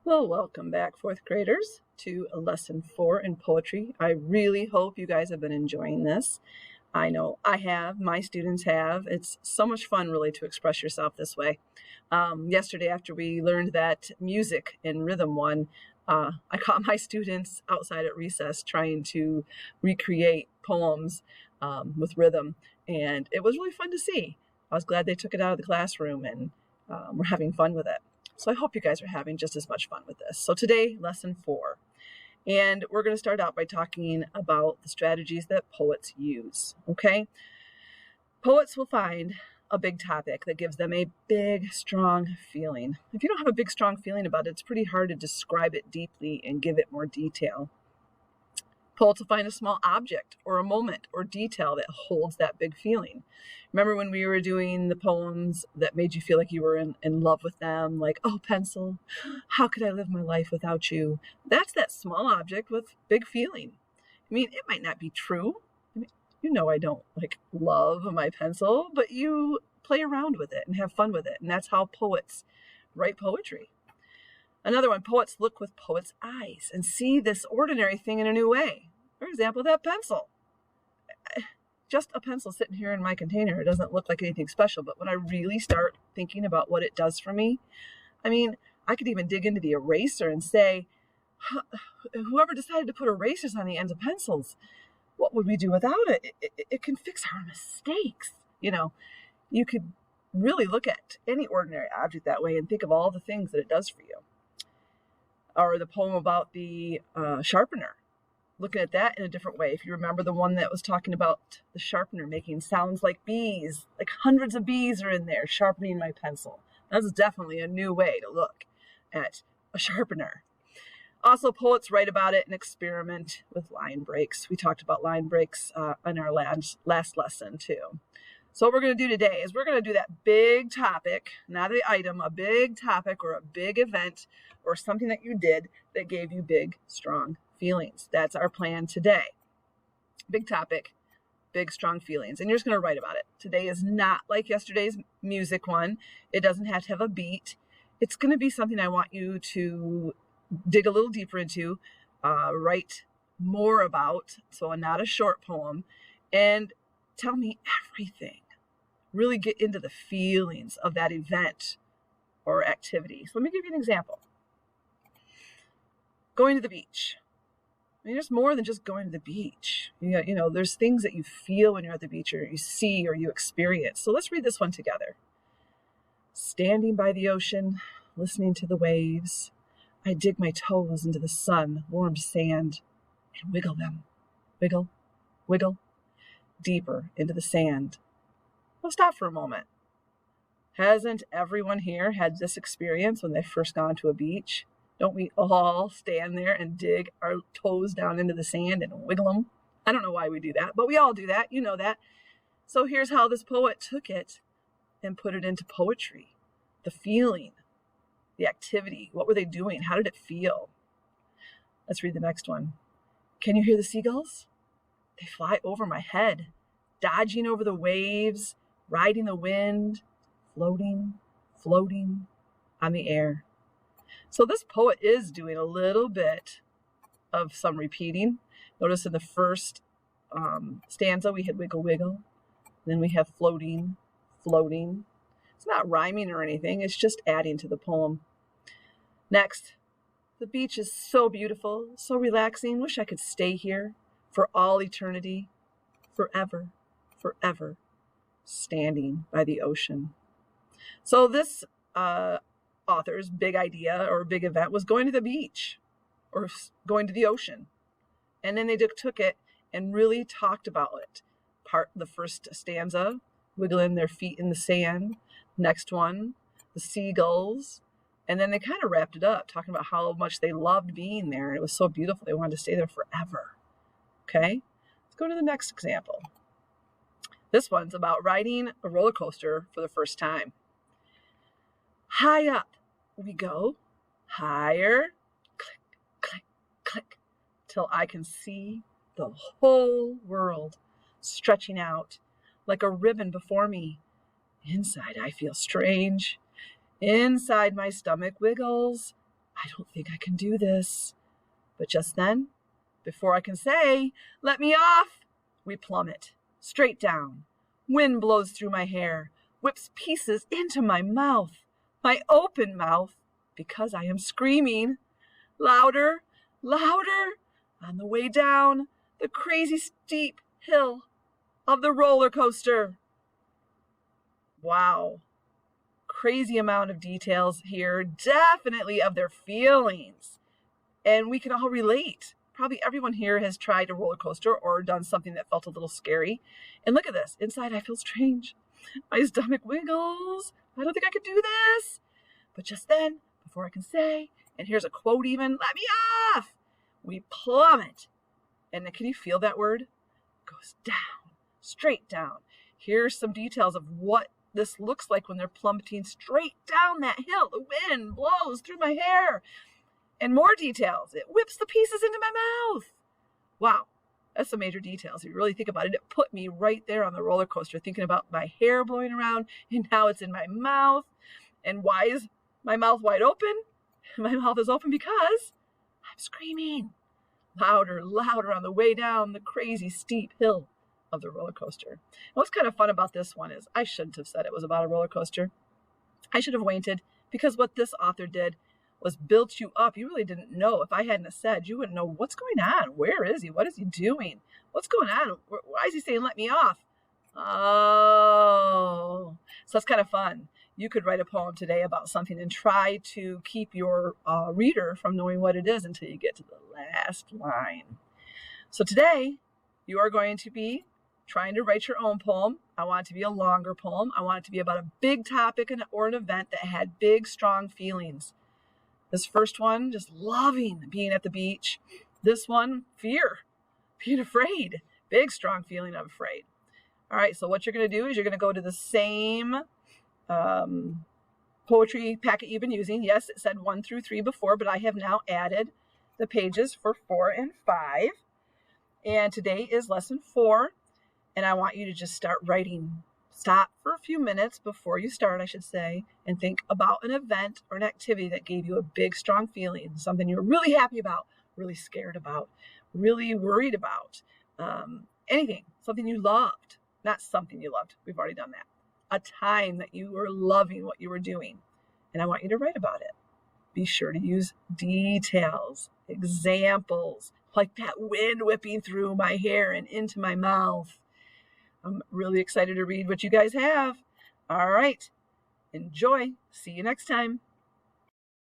Well, welcome back, fourth graders, to lesson 4 in poetry. I really hope you guys have been enjoying this. I know I have, my students have. It's so much fun, really, to express yourself this way. Yesterday, after we learned that music and rhythm one, I caught my students outside at recess trying to recreate poems with rhythm, and it was really fun to see. I was glad they took it out of the classroom and were having fun with it. So I hope you guys are having just as much fun with this. So today, lesson 4. And we're going to start out by talking about the strategies that poets use, okay? Poets will find a big topic that gives them a big, strong feeling. If you don't have a big, strong feeling about it, it's pretty hard to describe it deeply and give it more detail. Poets will find a small object or a moment or detail that holds that big feeling. Remember when we were doing the poems that made you feel like you were in love with them, like, oh, pencil, how could I live my life without you? That's that small object with big feeling. I mean, it might not be true. I mean, you know I don't like love my pencil, but you play around with it and have fun with it. And that's how poets write poetry. Another one, poets look with poets' eyes and see this ordinary thing in a new way. For example, that pencil. Just a pencil sitting here in my container. It doesn't look like anything special, but when I really start thinking about what it does for me, I mean, I could even dig into the eraser and say, whoever decided to put erasers on the ends of pencils, what would we do without it? It can fix our mistakes. You know, you could really look at any ordinary object that way and think of all the things that it does for you. Or the poem about the sharpener. Looking at that in a different way. If you remember the one that was talking about the sharpener making sounds like bees, like hundreds of bees are in there sharpening my pencil. That's definitely a new way to look at a sharpener. Also, poets write about it and experiment with line breaks. We talked about line breaks in our last lesson too. So what we're going to do today is we're going to do that big topic, not an item, a big topic or a big event or something that you did that gave you big, strong feelings. That's our plan today. Big topic, big, strong feelings. And you're just going to write about it. Today is not like yesterday's music one. It doesn't have to have a beat. It's going to be something I want you to dig a little deeper into, write more about, so not a short poem, and tell me everything. Really get into the feelings of that event or activity. So let me give you an example. Going to the beach. I mean, there's more than just going to the beach. You know, there's things that you feel when you're at the beach or you see or you experience. So let's read this one together. Standing by the ocean, listening to the waves, I dig my toes into the sun-warmed sand and wiggle them. Wiggle, wiggle, deeper into the sand. We'll stop for a moment. Hasn't everyone here had this experience when they've first gone to a beach? Don't we all stand there and dig our toes down into the sand and wiggle them? I don't know why we do that, but we all do that. You know that. So here's how this poet took it and put it into poetry. The feeling, the activity. What were they doing? How did it feel? Let's read the next one. Can you hear the seagulls? They fly over my head, dodging over the waves, riding the wind, floating, floating on the air. So this poet is doing a little bit of some repeating. Notice in the first stanza we had wiggle, wiggle. Then we have floating, floating. It's not rhyming or anything. It's just adding to the poem. Next, the beach is so beautiful, so relaxing. Wish I could stay here for all eternity, forever, forever, standing by the ocean. So this author's big idea or big event was going to the beach or going to the ocean. And then they took it and really talked about it. The first stanza, wiggling their feet in the sand. Next one, the seagulls. And then they kind of wrapped it up, talking about how much they loved being there. And it was so beautiful. They wanted to stay there forever. Okay, let's go to the next example. This one's about riding a roller coaster for the first time. High up we go, higher, click, click, click, till I can see the whole world stretching out like a ribbon before me. Inside I feel strange. Inside my stomach wiggles. I don't think I can do this. But just then, before I can say, let me off, we plummet, straight down. Wind blows through my hair, whips pieces into my mouth, my open mouth, because I am screaming. Louder, louder, on the way down the crazy steep hill of the roller coaster. Wow. Crazy amount of details here, definitely of their feelings. And we can all relate. Probably everyone here has tried a roller coaster or done something that felt a little scary. And look at this. Inside, I feel strange. My stomach wiggles. I don't think I could do this. But just then, before I can say, and here's a quote even, let me off, we plummet. And can you feel that word? It goes down, straight down. Here's some details of what this looks like when they're plummeting straight down that hill. The wind blows through my hair. And more details. It whips the pieces into my mouth. Wow, that's some major details. If you really think about it, it put me right there on the roller coaster thinking about my hair blowing around and now it's in my mouth. And why is my mouth wide open? My mouth is open because I'm screaming. Louder, louder on the way down the crazy steep hill of the roller coaster. And what's kind of fun about this one is I shouldn't have said it was about a roller coaster. I should have waited, because what this author did was built you up. You really didn't know. If I hadn't have said, you wouldn't know what's going on. Where is he? What is he doing? What's going on? Why is he saying, let me off? Oh, so that's kind of fun. You could write a poem today about something and try to keep your reader from knowing what it is until you get to the last line. So today, you are going to be trying to write your own poem. I want it to be a longer poem. I want it to be about a big topic or an event that had big, strong feelings. This first one, just loving being at the beach. This one, fear, being afraid, big, strong feeling of afraid. All right, so what you're going to do is you're going to go to the same poetry packet you've been using. Yes, it said 1 through 3 before, but I have now added the pages for 4 and 5. And today is lesson 4, and I want you to just start writing. Stop for a few minutes before you start, I should say, and think about an event or an activity that gave you a big, strong feeling, something you were really happy about, really scared about, really worried about, anything, something you loved, not something you loved. We've already done that. A time that you were loving what you were doing, and I want you to write about it. Be sure to use details, examples, like that wind whipping through my hair and into my mouth. I'm really excited to read what you guys have. All right. Enjoy. See you next time.